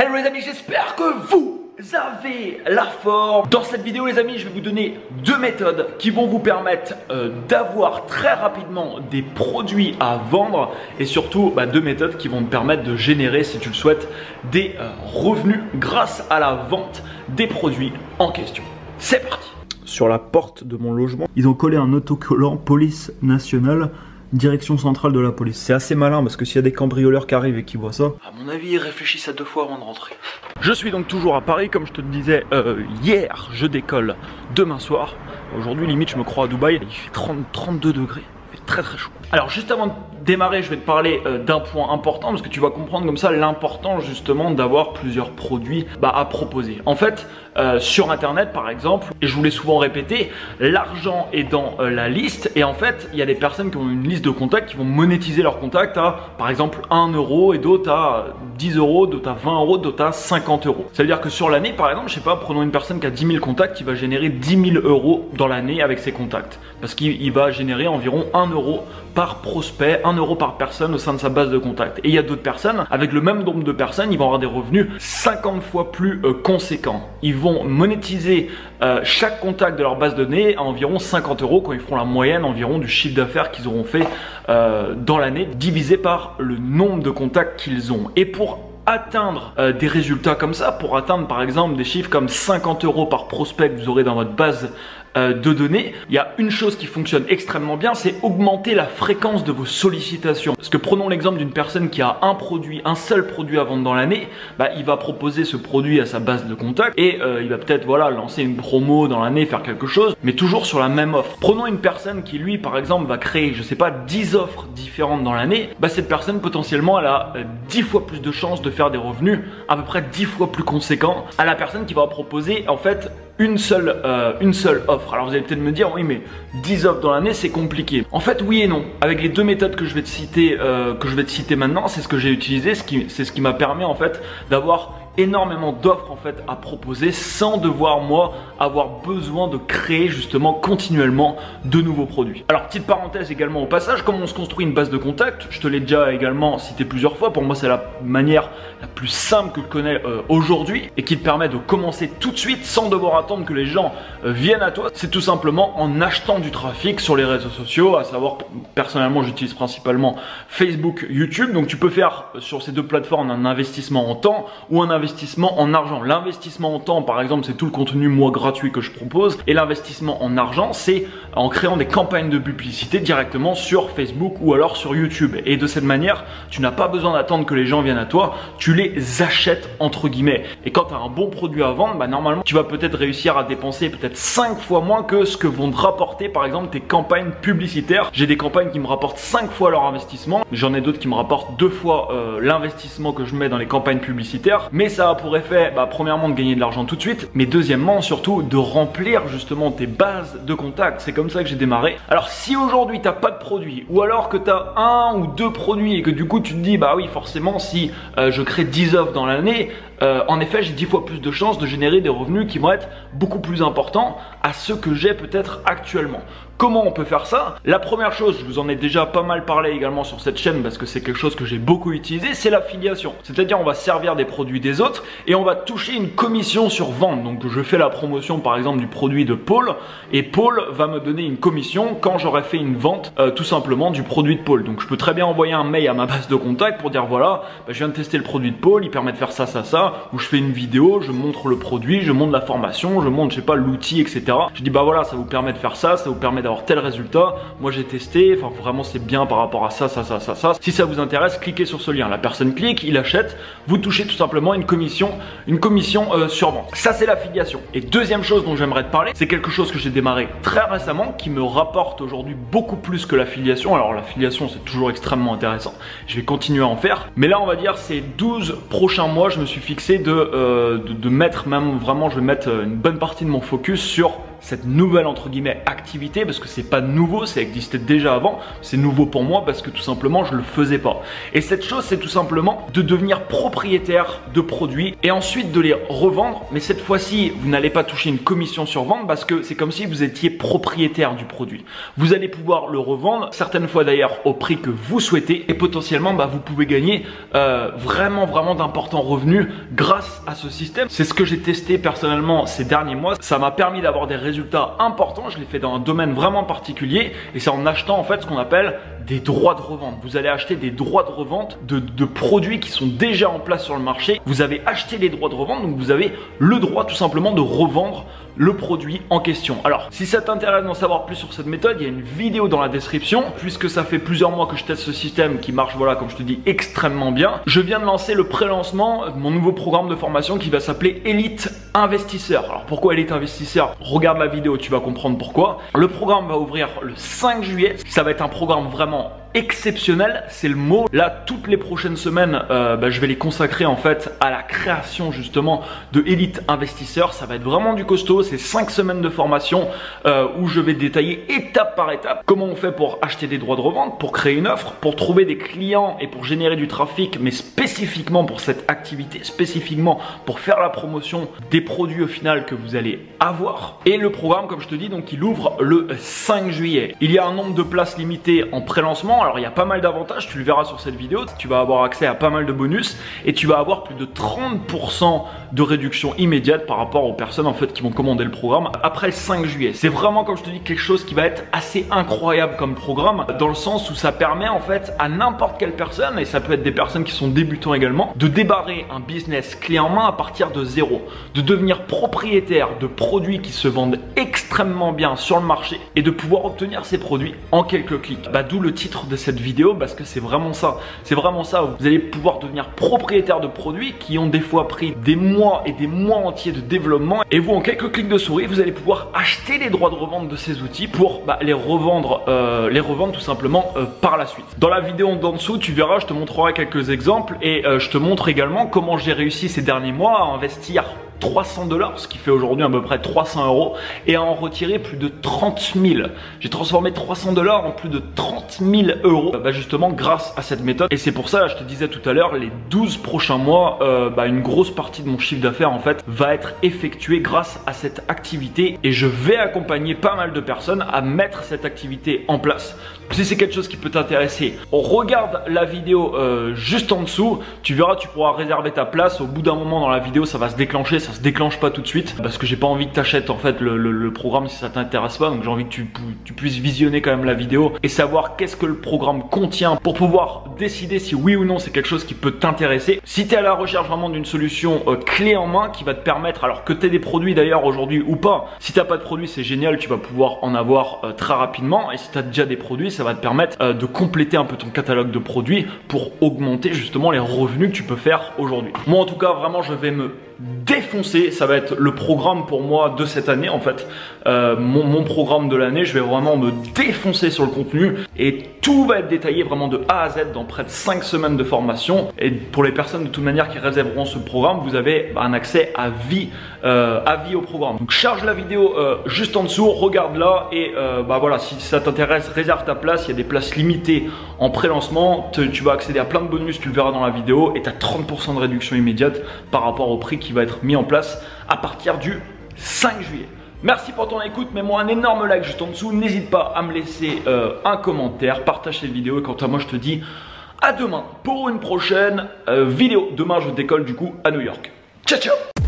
Hello les amis, j'espère que vous avez la forme. Dans cette vidéo les amis, je vais vous donner deux méthodes qui vont vous permettre d'avoir très rapidement des produits à vendre et surtout deux méthodes qui vont te permettre de générer, si tu le souhaites, des revenus grâce à la vente des produits en question. C'est parti. Sur la porte de mon logement, ils ont collé un autocollant police nationale, direction centrale de la police. C'est assez malin parce que s'il y a des cambrioleurs qui arrivent et qui voient ça, à mon avis, ils réfléchissent à deux fois avant de rentrer. Je suis donc toujours à Paris, comme je te le disais hier, je décolle demain soir. Aujourd'hui, limite, je me crois à Dubaï. Il fait 32 degrés. Il fait très chaud. Alors juste avant de démarrer, je vais te parler d'un point important parce que tu vas comprendre comme ça l'importance justement d'avoir plusieurs produits à proposer. En fait, sur internet par exemple, et je vous l'ai souvent répété, l'argent est dans la liste et en fait il y a des personnes qui ont une liste de contacts qui vont monétiser leurs contacts à par exemple 1 euro et d'autres à 10 euros, d'autres à 20 euros, d'autres à 50 euros. Ça veut dire que sur l'année par exemple, je sais pas, prenons une personne qui a 10 000 contacts qui va générer 10 000 euros dans l'année avec ses contacts parce qu'il va générer environ 1 euro par prospect, 1 euro par personne au sein de sa base de contacts. Et il y a d'autres personnes, avec le même nombre de personnes, ils vont avoir des revenus 50 fois plus conséquents. Ils vont monétiser chaque contact de leur base de données à environ 50 euros quand ils feront la moyenne environ du chiffre d'affaires qu'ils auront fait dans l'année, divisé par le nombre de contacts qu'ils ont. Et pour atteindre des résultats comme ça, pour atteindre par exemple des chiffres comme 50 euros par prospect que vous aurez dans votre base de données, il y a une chose qui fonctionne extrêmement bien, c'est augmenter la fréquence de vos sollicitations. Parce que prenons l'exemple d'une personne qui a un seul produit à vendre dans l'année, il va proposer ce produit à sa base de contacts et il va peut-être lancer une promo dans l'année, faire quelque chose, mais toujours sur la même offre. Prenons une personne qui lui par exemple va créer, je sais pas, 10 offres différentes dans l'année, cette personne potentiellement elle a 10 fois plus de chances de faire des revenus à peu près 10 fois plus conséquents à la personne qui va proposer en fait une seule offre. Alors vous allez peut-être me dire, oui mais 10 offres dans l'année c'est compliqué. En fait oui et non. Avec les deux méthodes que je vais te citer maintenant, c'est ce que j'ai utilisé, c'est ce qui m'a permis en fait d'avoir énormément d'offres en fait à proposer sans devoir moi avoir besoin de créer justement continuellement de nouveaux produits. Alors petite parenthèse également au passage, comment on se construit une base de contacts, je te l'ai déjà également cité plusieurs fois, pour moi c'est la manière la plus simple que je connais aujourd'hui et qui te permet de commencer tout de suite sans devoir attendre que les gens viennent à toi. C'est tout simplement en achetant du trafic sur les réseaux sociaux, à savoir personnellement j'utilise principalement Facebook, YouTube, donc tu peux faire sur ces deux plateformes un investissement en temps ou un investissement en argent. L'investissement en temps par exemple c'est tout le contenu moi gratuit que je propose et l'investissement en argent c'est en créant des campagnes de publicité directement sur Facebook ou alors sur YouTube et de cette manière tu n'as pas besoin d'attendre que les gens viennent à toi, tu les achètes entre guillemets et quand tu as un bon produit à vendre normalement tu vas peut-être réussir à dépenser peut-être 5 fois moins que ce que vont te rapporter par exemple tes campagnes publicitaires. J'ai des campagnes qui me rapportent 5 fois leur investissement, j'en ai d'autres qui me rapportent 2 fois l'investissement que je mets dans les campagnes publicitaires, mais ça a pour effet premièrement de gagner de l'argent tout de suite, mais deuxièmement surtout de remplir justement tes bases de contacts. C'est comme ça que j'ai démarré. Alors si aujourd'hui t'as pas de produit ou alors que tu as 1 ou 2 produits et que du coup tu te dis oui forcément si je crée 10 offres dans l'année, en effet j'ai 10 fois plus de chances de générer des revenus qui vont être beaucoup plus importants à ceux que j'ai peut-être actuellement. Comment on peut faire ça? La première chose, je vous en ai déjà pas mal parlé également sur cette chaîne parce que c'est quelque chose que j'ai beaucoup utilisé, c'est l'affiliation. C'est-à-dire on va servir des produits des autres et on va toucher une commission sur vente. Donc je fais la promotion par exemple du produit de Paul et Paul va me donner une commission quand j'aurai fait une vente tout simplement du produit de Paul. Donc je peux très bien envoyer un mail à ma base de contact pour dire voilà, je viens de tester le produit de Paul, il permet de faire ça, ou je fais une vidéo, je montre le produit, je montre la formation, je montre je sais pas l'outil, etc. Je dis voilà, ça vous permet de faire ça vous permet d'avoir tel résultat, moi j'ai testé, vraiment c'est bien par rapport à ça. Si ça vous intéresse, cliquez sur ce lien. La personne clique, il achète, vous touchez tout simplement une commission sur vente. Ça c'est l'affiliation. Et deuxième chose dont j'aimerais te parler, c'est quelque chose que j'ai démarré très récemment, qui me rapporte aujourd'hui beaucoup plus que l'affiliation. Alors l'affiliation c'est toujours extrêmement intéressant, je vais continuer à en faire, mais là on va dire ces 12 prochains mois, je me suis fixé de mettre même vraiment, je vais mettre une bonne partie de mon focus sur cette nouvelle entre guillemets activité, parce que c'est pas nouveau, ça existait déjà avant, c'est nouveau pour moi parce que tout simplement je le faisais pas. Et cette chose, c'est tout simplement de devenir propriétaire de produits et ensuite de les revendre, mais cette fois-ci vous n'allez pas toucher une commission sur vente parce que c'est comme si vous étiez propriétaire du produit. Vous allez pouvoir le revendre, certaines fois d'ailleurs au prix que vous souhaitez, et potentiellement vous pouvez gagner vraiment d'importants revenus grâce à ce système. C'est ce que j'ai testé personnellement ces derniers mois, ça m'a permis d'avoir des résultats importants. Je l'ai fait dans un domaine vraiment particulier et c'est en achetant en fait ce qu'on appelle des droits de revente. Vous allez acheter des droits de revente de produits qui sont déjà en place sur le marché. Vous avez acheté les droits de revente, donc vous avez le droit tout simplement de revendre le produit en question. Alors, si ça t'intéresse d'en savoir plus sur cette méthode, il y a une vidéo dans la description, puisque ça fait plusieurs mois que je teste ce système qui marche, voilà, comme je te dis, extrêmement bien. Je viens de lancer le pré-lancement de mon nouveau programme de formation qui va s'appeler Elite Investisseur. Alors, pourquoi Elite Investisseur? Regarde la vidéo, tu vas comprendre pourquoi. Le programme va ouvrir le 5 juillet. Ça va être un programme vraiment exceptionnel, c'est le mot. Là, toutes les prochaines semaines, je vais les consacrer en fait à la création justement de Elite Investisseur. Ça va être vraiment du costaud. C'est 5 semaines de formation où je vais détailler étape par étape comment on fait pour acheter des droits de revente, pour créer une offre, pour trouver des clients et pour générer du trafic, mais spécifiquement pour cette activité, spécifiquement pour faire la promotion des produits au final que vous allez avoir. Et le programme, comme je te dis, donc il ouvre le 5 juillet. Il y a un nombre de places limitées en pré-lancement. Alors il y a pas mal d'avantages, tu le verras sur cette vidéo. Tu vas avoir accès à pas mal de bonus et tu vas avoir plus de 30% de réduction immédiate par rapport aux personnes en fait qui vont commander le programme après le 5 juillet. C'est vraiment, comme je te dis, quelque chose qui va être assez incroyable comme programme, dans le sens où ça permet en fait à n'importe quelle personne, et ça peut être des personnes qui sont débutants également, de débarrer un business clé en main à partir de zéro, de devenir propriétaire de produits qui se vendent extrêmement bien sur le marché et de pouvoir obtenir ces produits en quelques clics. D'où le titre de cette vidéo, parce que c'est vraiment ça. C'est vraiment ça. Vous allez pouvoir devenir propriétaire de produits qui ont des fois pris des mois et des mois entiers de développement, et vous, en quelques clics de souris, vous allez pouvoir acheter les droits de revente de ces outils pour les revendre tout simplement par la suite. Dans la vidéo d'en dessous, tu verras, je te montrerai quelques exemples et je te montre également comment j'ai réussi ces derniers mois à investir 300 $, ce qui fait aujourd'hui à peu près 300 €, et à en retirer plus de 30 000. J'ai transformé 300 $ en plus de 30 000 €, justement grâce à cette méthode. Et c'est pour ça, je te disais tout à l'heure, les 12 prochains mois, une grosse partie de mon chiffre d'affaires en fait va être effectuée grâce à cette activité, et je vais accompagner pas mal de personnes à mettre cette activité en place. Si c'est quelque chose qui peut t'intéresser, regarde la vidéo juste en dessous, tu verras, tu pourras réserver ta place. Au bout d'un moment dans la vidéo, ça va se déclencher. Ça se déclenche pas tout de suite parce que j'ai pas envie que tu achètes en fait le programme si ça t'intéresse pas. Donc j'ai envie que tu puisses visionner quand même la vidéo et savoir qu'est-ce que le programme contient pour pouvoir décider si oui ou non c'est quelque chose qui peut t'intéresser. Si tu es à la recherche vraiment d'une solution clé en main qui va te permettre, alors que tu aies des produits d'ailleurs aujourd'hui ou pas, si tu n'as pas de produits c'est génial, tu vas pouvoir en avoir très rapidement, et si tu as déjà des produits ça va te permettre de compléter un peu ton catalogue de produits pour augmenter justement les revenus que tu peux faire aujourd'hui. Moi en tout cas vraiment je vais me défoncer, ça va être le programme pour moi de cette année en fait, mon programme de l'année. Je vais vraiment me défoncer sur le contenu et tout va être détaillé vraiment de A à Z dans près de 5 semaines de formation. Et pour les personnes de toute manière qui réserveront ce programme, vous avez un accès à vie au programme. Donc charge la vidéo juste en dessous, regarde là et voilà, si ça t'intéresse, réserve ta place. Il y a des places limitées en pré-lancement, tu vas accéder à plein de bonus, tu le verras dans la vidéo, et tu as 30% de réduction immédiate par rapport au prix qui va être mis en place à partir du 5 juillet. Merci pour ton écoute, mets-moi un énorme like juste en dessous, n'hésite pas à me laisser un commentaire, partage cette vidéo, et quant à moi je te dis à demain pour une prochaine vidéo. Demain je décolle du coup à New York. Ciao ciao.